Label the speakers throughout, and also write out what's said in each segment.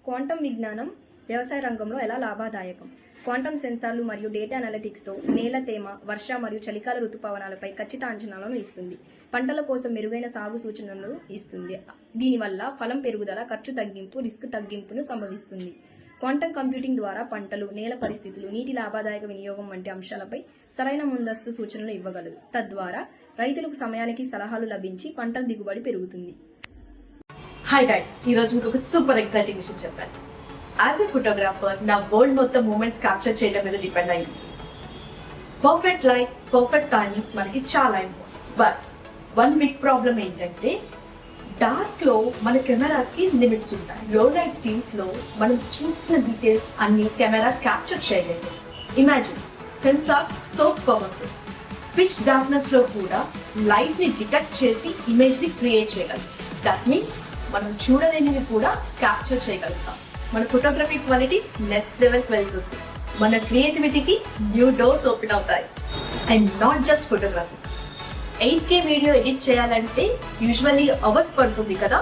Speaker 1: Quantum విజ్ఞానం వ్యవసాయ రంగంలో ఎలా లాభదాయకం? క్వాంటం సెన్సార్లు మరియు డేటా అనలిటిక్స్తో నేల తేమ, వర్ష మరియు చలికాల ఋతుపవనాలపై ఖచ్చిత అంచనాలను ఇస్తుంది. పంటల కోసం మెరుగైన సాగు సూచనలు ఇస్తుంది. దీనివల్ల ఫలం పెరుగుదల, ఖర్చు తగ్గింపు, రిస్క్ తగ్గింపును సంభవిస్తుంది. క్వాంటం కంప్యూటింగ్ ద్వారా పంటలు, నేల పరిస్థితులు, నీటి లాభదాయక వినియోగం వంటి అంశాలపై సరైన ముందస్తు సూచనలు ఇవ్వగలదు. తద్వారా రైతులకు సమయానికి సలహాలు లభించి పంటల దిగుబడి పెరుగుతుంది.
Speaker 2: హాయ్ గైస్, ఈరోజు మీకు ఒక సూపర్ ఎక్సైటింగ్ విషయం చెప్పాను. యాజ్ ఎ ఫోటోగ్రాఫర్ నా వరల్డ్ మొత్తం మూమెంట్స్ క్యాప్చర్ చేయడం మీద డిపెండ్ అయింది. పర్ఫెక్ట్ లైట్, పర్ఫెక్ట్ టైమింగ్స్ మనకి చాలా important. But one big problem ఏంటంటే డార్క్ లో మన కెమెరాస్ కి లిమిట్స్ ఉంటాయి. లో లైట్ సీన్స్ లో మనం చూస్తున్న డీటెయిల్స్ అన్ని కెమెరా క్యాప్చర్ చేయలేదు. Imagine censor so powerful, pitch darkness లో కూడా లైట్ ని డిటెక్ట్ చేసి ఇమేజ్ ని క్రియేట్ చేయగలదు. దట్ మీన్స్ మనం చూడలేనివి కూడా క్యాప్చర్ చేయగలుగుతాం. మన ఫోటోగ్రఫీ క్వాలిటీ నెక్స్ట్ లెవెల్కి వెళ్తుంది. మన క్రియేటివిటీకి న్యూ డోర్స్ ఓపెన్ అవుతాయి. And not just photography, 8K video edit చేయాలంటే యూజువల్లీ అవర్స్ పడుతుంది కదా.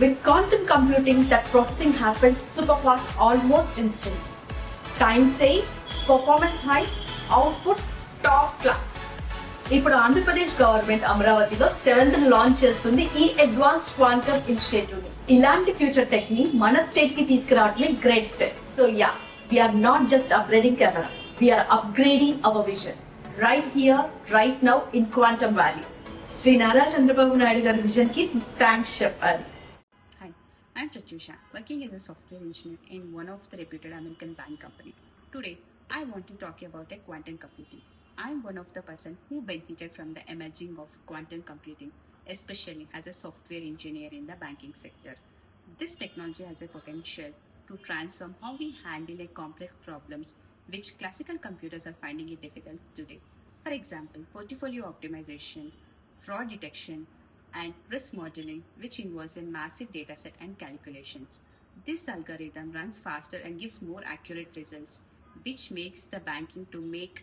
Speaker 2: With quantum computing that processing happens super fast, almost instant. Time save, performance high, output top class. ఇప్పుడు Andhra Pradesh government అమరావతిలో 7th launch చేస్తుంది ఈ advanced quantum initiative ని. ఇలాంటి future tech ని మన స్టేట్ కి తీసుకురావడమే great step. So yeah, we're not just upgrading cameras, we're upgrading our vision right here, right now in Quantum Valley. Shri Nara Chandrababu Naidu గారి విజన్ కి థ్యాంక్స్ చెప్పాలి.
Speaker 3: Hi, I'm Pratyusha, working as a software engineer in one of the reputed American bank company. Today, I want to talk about a quantum computing. I'm one of the person who benefited from the emerging of quantum computing, especially as a software engineer in the banking sector. This technology has a potential to transform how we handle a complex problems which classical computers are finding it difficult today. For example, portfolio optimization, fraud detection, and risk modeling, which involves a massive dataset and calculations. This algorithm runs faster and gives more accurate results, which makes the banking to make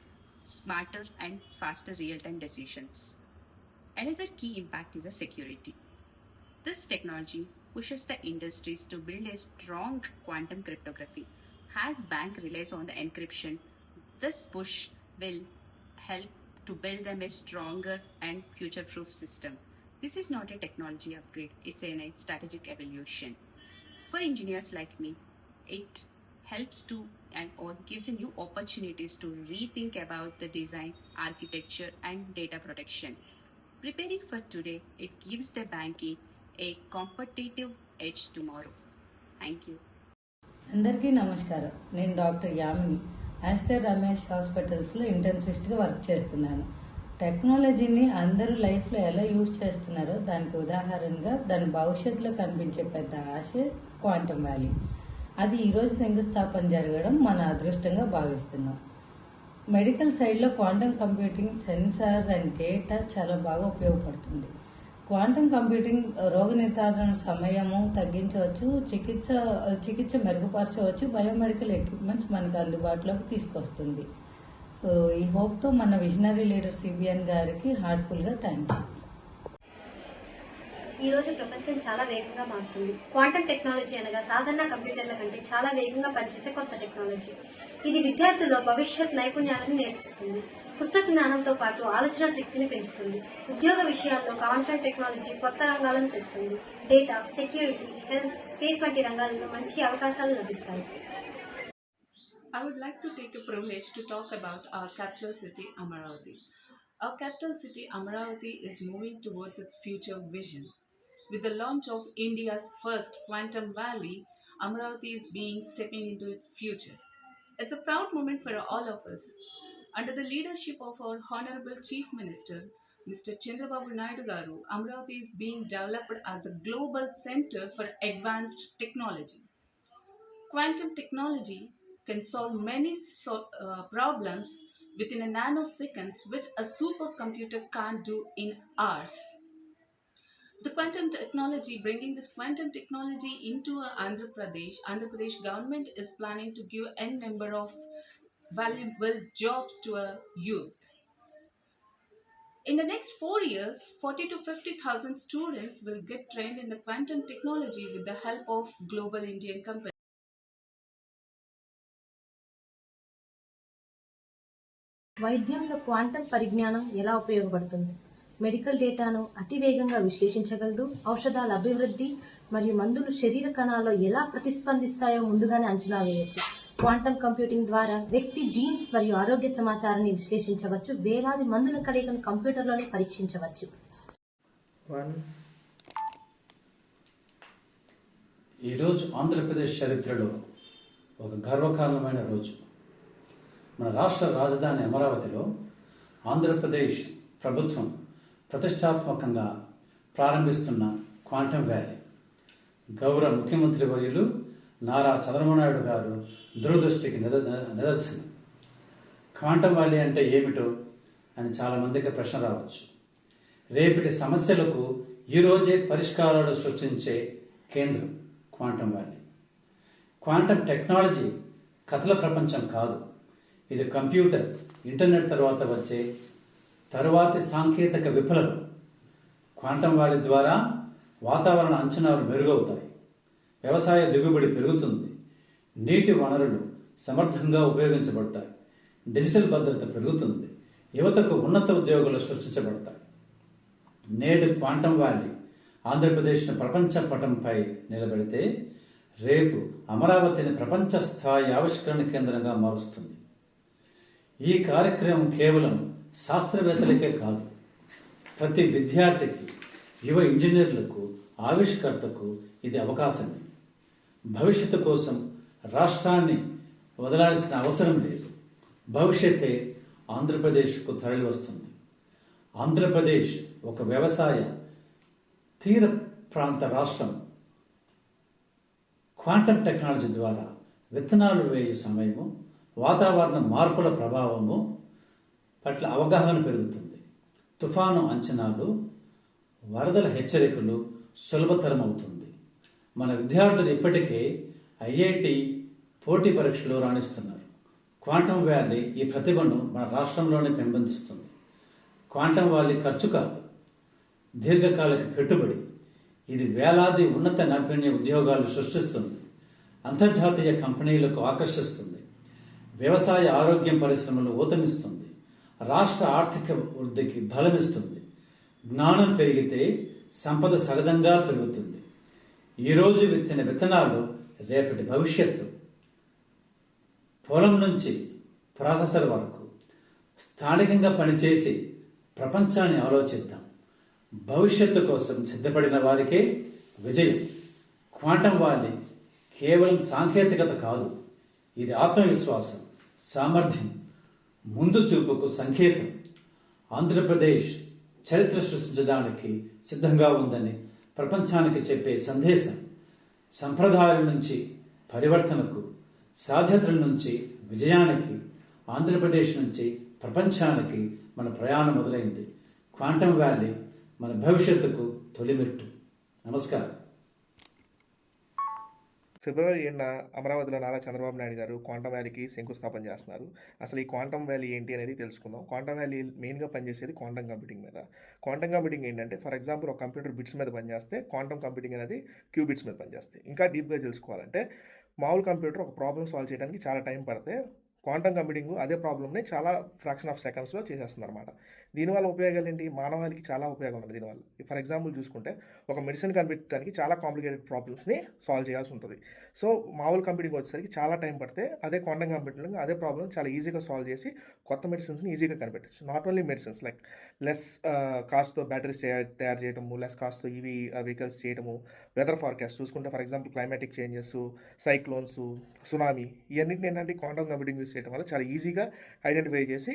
Speaker 3: smarter and faster real-time decisions. Another key impact is the security. This technology pushes the industries to build a strong quantum cryptography. As bank relies on the encryption, this push will help to build them a stronger and future-proof system. This is not a technology upgrade, it's a strategic evolution. For engineers like me, it helps to or gives a new opportunities to rethink about the design, architecture and data protection. Preparing for today, it gives the banking a competitive edge tomorrow. Thank you.
Speaker 4: అందరికీ నమస్కారం. నేను doctor Yamini, Aster Ramesh హాస్పిటల్స్లో ఇంటెన్సివిస్ట్గా work చేస్తున్నాను. టెక్నాలజీని అందరూ లైఫ్లో ఎలా use చేస్తున్నారో దానికి ఉదాహరణగా దాని భవిష్యత్తులో కనిపించే పెద్ద ఆశ క్వాంటమ్ వ్యాలీ. అది ఈరోజు శంకుస్థాపన జరగడం మన అదృష్టంగా భావిస్తున్నాం. మెడికల్ సైడ్లో quantum computing, sensors and data చాలా బాగా ఉపయోగపడుతుంది. క్వాంటమ్ కంప్యూటింగ్ రోగ నిర్ధారణ సమయము తగ్గించవచ్చు, చికిత్స మెరుగుపరచవచ్చు, బయోమెడికల్ ఎక్విప్మెంట్స్ మనకు అందుబాటులోకి తీసుకొస్తుంది. సో ఈ హోప్తో మన విజనరీ లీడర్ సిబిఎన్ గారికి హార్ట్ఫుల్గా థ్యాంక్స్.
Speaker 5: ఈరోజు ప్రపంచం చాలా వేగంగా మారుతుంది. క్వాంటమ్ టెక్నాలజీ అనగా సాధారణ కంప్యూటర్ల కంటే చాలా వేగంగా పనిచేసే కొత్త టెక్నాలజీ. ఇది విద్యార్థుల్లో భవిష్యత్ నైపుణ్యాలను నేర్పిస్తుంది. పుస్తక జ్ఞానంతో పాటు ఆలోచన శక్తిని పెంచుతుంది. ఉద్యోగ విషయాల్లో క్వాంటమ్ టెక్నాలజీ కొత్త రంగాలను తెస్తుంది. డేటా, సెక్యూరిటీ, హెల్త్, స్పేస్ వంటి రంగాలలో మంచి అవకాశాలు లభిస్తాయి.
Speaker 6: I would like to take a privilege to talk about our capital city, Amaravati. Our capital city, Amaravati, is moving towards its future vision. With the launch of India's first Quantum Valley, Amaravati is stepping into its future. It's a proud moment for all of us. Under the leadership of our Honorable Chief Minister, Mr. Chandrababu Naidu Garu, Amaravati is being developed as a global center for advanced technology. Quantum technology can solve many problems within a nanoseconds, which a supercomputer can't do in hours. The quantum technology, bringing this quantum technology into Andhra Pradesh government is planning to give n number of valuable jobs to a youth. In the next 4 years, 40 to 50,000 students will get trained in the quantum technology with the help of global Indian companies.
Speaker 7: వైద్యంలో quantum పరిజ్ఞానం ఎలా ఉపయోగపడుతుంది? Medical డేటాను అతి వేగంగా విశ్లేషించగలదు. ఔషధాల అభివృద్ధి మరియు మందులు శరీర కణాల్లో ఎలా ప్రతిస్పందిస్తాయో ముందుగానే అంచనా వేయవచ్చు. క్వాంటం కంప్యూటింగ్ ద్వారా వ్యక్తి జీన్స్ మరియు ఆరోగ్య సమాచారాన్ని విశ్లేషించవచ్చు. వేలాది మందుల కలయికను కంప్యూటర్లోనే పరీక్షించవచ్చు.
Speaker 8: ఈరోజు ఆంధ్రప్రదేశ్ చరిత్రలో ఒక గర్వకారణమైన రోజు. మన రాష్ట్ర రాజధాని అమరావతిలో ఆంధ్రప్రదేశ్ ప్రభుత్వం ప్రతిష్టాత్మకంగా ప్రారంభిస్తున్న క్వాంటం వ్యాలీ గౌరవ ముఖ్యమంత్రి వర్యులు నారా చంద్రబాబు నాయుడు గారు దూరదృష్టికి నిదర్శనం. క్వాంటం వ్యాలీ అంటే ఏమిటో అని చాలామందికి ప్రశ్న రావచ్చు. రేపటి సమస్యలకు ఈరోజే పరిష్కారాలు సృష్టించే కేంద్రం క్వాంటం వ్యాలీ. క్వాంటం టెక్నాలజీ కథల ప్రపంచం కాదు. ఇది కంప్యూటర్, ఇంటర్నెట్ తర్వాత వచ్చే తరువాతి సాంకేతిక విప్లవం. క్వాంటం వ్యాలీ ద్వారా వాతావరణ అంచనాలు మెరుగవుతాయి, వ్యవసాయ దిగుబడి పెరుగుతుంది, నీటి వనరులు సమర్థంగా ఉపయోగించబడతాయి, డిజిటల్ భద్రత పెరుగుతుంది, యువతకు ఉన్నత ఉద్యోగాలు సృష్టించబడతాయి. నేడు క్వాంటం వ్యాలీ ఆంధ్రప్రదేశ్ను ప్రపంచ పటంపై నిలబెడితే రేపు అమరావతిని ప్రపంచ స్థాయి ఆవిష్కరణ కేంద్రంగా మారుస్తుంది. ఈ కార్యక్రమం కేవలం శాస్త్రవేత్తలకే కాదు, ప్రతి విద్యార్థికి, యువ ఇంజనీర్లకు, ఆవిష్కర్తకు ఇది అవకాశమే. భవిష్యత్తు కోసం రాష్ట్రాన్ని వదలాల్సిన అవసరం లేదు. భవిష్యత్తే ఆంధ్రప్రదేశ్కు తరలి వస్తుంది. ఆంధ్రప్రదేశ్ ఒక వ్యవసాయ తీర ప్రాంత రాష్ట్రం. క్వాంటం టెక్నాలజీ ద్వారా విత్తనాలు వేయు సమయము, వాతావరణ మార్పుల ప్రభావము పట్ల అవగాహన పెరుగుతుంది. తుఫాను అంచనాలు, వరదల హెచ్చరికలు సులభతరం అవుతుంది. మన విద్యార్థులు ఇప్పటికే ఐఐటి పోటీ పరీక్షలో రాణిస్తున్నారు. క్వాంటం వ్యాలీ ఈ ప్రతిభను మన రాష్ట్రంలోనే పెంపొందిస్తుంది. క్వాంటం వ్యాలీ ఖర్చు కాదు, దీర్ఘకాలిక పెట్టుబడి. ఇది వేలాది ఉన్నత నైపుణ్య ఉద్యోగాలు సృష్టిస్తుంది, అంతర్జాతీయ కంపెనీలకు ఆకర్షిస్తుంది, వ్యవసాయ ఆరోగ్యం పరిశ్రమలు ఊతమిస్తుంది, రాష్ట్ర ఆర్థిక వృద్ధికి బలమిస్తుంది. జ్ఞానం పెరిగితే సంపద సహజంగా పెరుగుతుంది. ఈరోజు విత్తిన విత్తనాలు రేపటి భవిష్యత్తు. పొలం నుంచి ప్రాసెసర్ వరకు స్థానికంగా పనిచేసి ప్రపంచాన్ని ఆలోచిద్దాం. భవిష్యత్తు కోసం సిద్ధపడిన వారికే విజయం. క్వాంటం వ్యాలీ కేవలం సాంకేతికత కాదు, ఇది ఆత్మవిశ్వాసం, సామర్థ్యం, ముందు చూపుకు సంకేతం. ఆంధ్రప్రదేశ్ చరిత్ర సృష్టించడానికి సిద్ధంగా ఉందని ప్రపంచానికి చెప్పే సందేశం. సంప్రదాయాల నుంచి పరివర్తనకు, సాధ్యతల నుంచి విజయానికి, ఆంధ్రప్రదేశ్ నుంచి ప్రపంచానికి మన ప్రయాణం మొదలైంది. క్వాంటం వ్యాలీ మన భవిష్యత్తుకు తొలిమెట్టు. నమస్కారం.
Speaker 9: ఫిబ్రవరి 7న అమరావతిలో నారా చంద్రబాబు నాయుడు గారు క్వాంటం వ్యాలీకి శంకుస్థాపన చేస్తున్నారు. అసలు ఈ క్వాంటం వ్యాలీ ఏంటి అనేది తెలుసుకుందాం. క్వాంటం వ్యాలీ మెయిన్గా పనిచేసేది క్వాంటం కంప్యూటింగ్ మీద. క్వాంటం కంప్యూటింగ్ ఏంటంటే, ఫర్ ఎగ్జాంపుల్, ఒక కంప్యూటర్ బిట్స్ మీద పనిచేస్తే క్వాంటం కంప్యూటింగ్ అనేది క్యూబిట్స్ మీద పనిచేస్తాయి. ఇంకా డీప్గా తెలుసుకోవాలంటే, మామూలు కంప్యూటర్ ఒక ప్రాబ్లమ్ సాల్వ్ చేయడానికి చాలా టైం పడితే క్వాంటం కంప్యూటింగ్ అదే ప్రాబ్లమ్ని చాలా ఫ్రాక్షన్ ఆఫ్ సెకండ్స్లో చేసేస్తుంది అనమాట. దీనివల్ల ఉపయోగాలు ఏంటి? మానవాళికి చాలా ఉపయోగం ఉంటుంది దీనివల్ల. ఫర్ ఎగ్జాంపుల్ చూసుకుంటే, ఒక మెడిసిన్ కనిపెట్టడానికి చాలా కాంప్లికేటెడ్ ప్రాబ్లమ్స్ని సాల్వ్ చేయాల్సి ఉంటుంది. సో మామూలు కంప్యూటింగ్ వచ్చేసరికి చాలా టైం పడితే అదే క్వాంటం కంప్యూటింగ్ అదే ప్రాబ్లమ్ చాలా ఈజీగా సాల్వ్ చేసి కొత్త మెడిసిన్స్ని ఈజీగా కనిపెట్టచ్చు. Not only medicines, like less కాస్ట్తో బ్యాటరీస్ తయారు చేయడము, లెస్ కాస్ట్తో ఈవీ వెహికల్స్ చేయడము, వెదర్ ఫార్కాస్ట్ చూసుకుంటే, for example climatic changes, cyclones, tsunami, ఇవన్నింటిని ఏంటంటే క్వాంటం కంప్యూటింగ్ యూస్ చేయడం వల్ల చాలా ఈజీగా ఐడెంటిఫై చేసి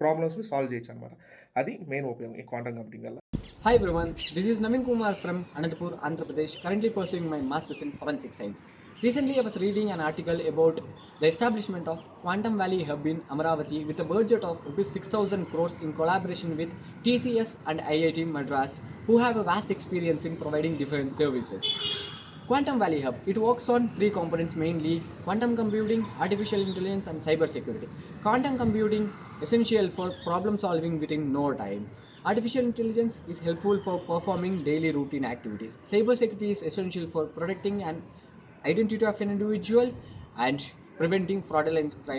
Speaker 9: ప్రాబ్లమ్స్ని సాల్వ్ చేయొచ్చు అనమాట. అది మెయిన్ ఉపయోగం ఈ క్వాంటం కంప్యూటింగ్ వల్ల.
Speaker 10: Hi everyone, this is Navin Kumar from Anantapur, Andhra Pradesh, currently pursuing my Masters in Forensic Science. Recently I was reading an article about the establishment of Quantum Valley Hub in Amaravati with a budget of rupees 6,000 crores in collaboration with TCS and IIT Madras, who have a vast experience in providing different services. Quantum Valley Hub, it works on three components mainly: quantum computing, artificial intelligence and cyber security. Quantum computing essential for problem solving within no time. Artificial intelligence is helpful for performing daily routine activities. Cyber security is essential for protecting an identity of an individual and preventing fraudulent crime.